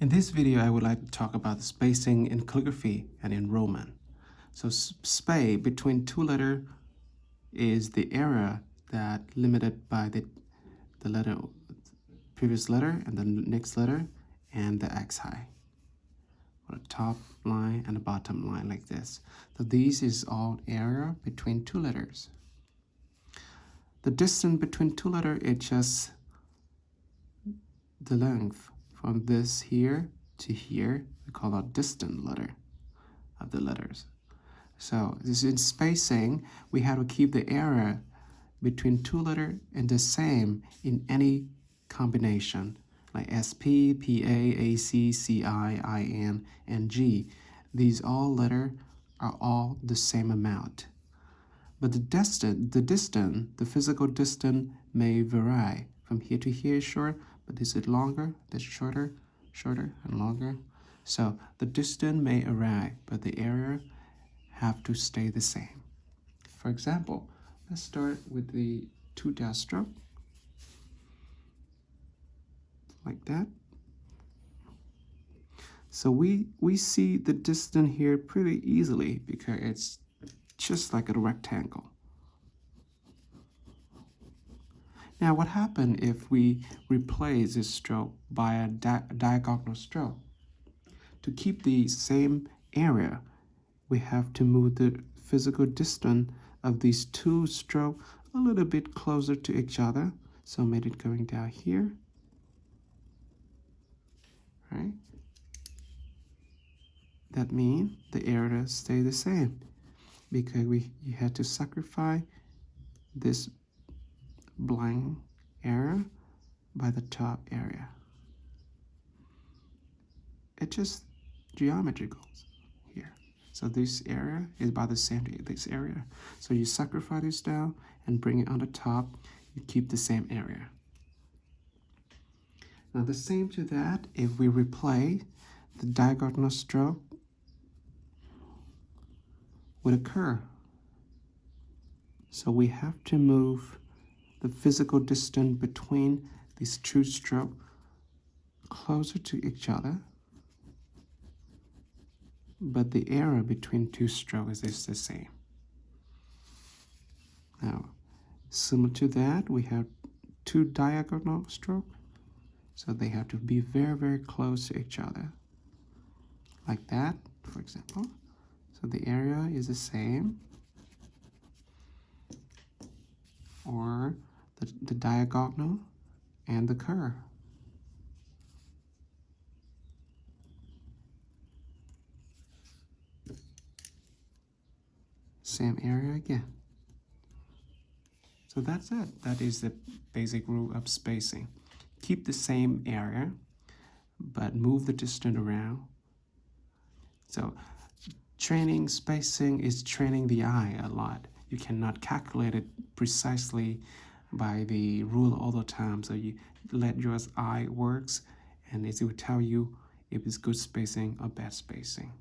In this video, I would like to talk about the spacing in calligraphy and in Roman. So space between two letters is the area that limited by the letter, previous letter and the next letter and the x high. Or the top line and the bottom line like this. So this is all area between two letters. The distance between two letters is just the length from this here to here. We call that distant letter of the letters. So this in spacing, we have to keep the area between two letters and the same in any combination, like SP, PA, AC, CI, IN, and G. These all letters are all the same amount. But the physical distance may vary. From here to here is short, but this is longer, this shorter, and longer. So the distance may vary, but the area have to stay the same. For example, let's start with the two dash stroke, like that. So we see the distance here pretty easily because it's just like a rectangle. Now what happens if we replace this stroke by a diagonal stroke? To keep the same area, we have to move the physical distance of these two strokes a little bit closer to each other. So made it going down here, right? That means the area stay the same because you had to sacrifice this blank area by the top area. It's just geometrical here. So this area is about the same to this area. So you sacrifice this down and bring it on the top, you keep the same area. Now the same to that, if we replace the diagonal stroke with a curve. So we have to move the physical distance between these two strokes closer to each other, but the area between two strokes is the same. Now, similar to that, we have two diagonal strokes, so they have to be very, very close to each other, like that, for example. So the area is the same, or the diagonal and the curve. Same area again. So that's it. That is the basic rule of spacing. Keep the same area, but move the distance around. So training spacing is training the eye a lot. You cannot calculate it precisely by the rule all the time. So you let your eye works, and it will tell you if it's good spacing or bad spacing.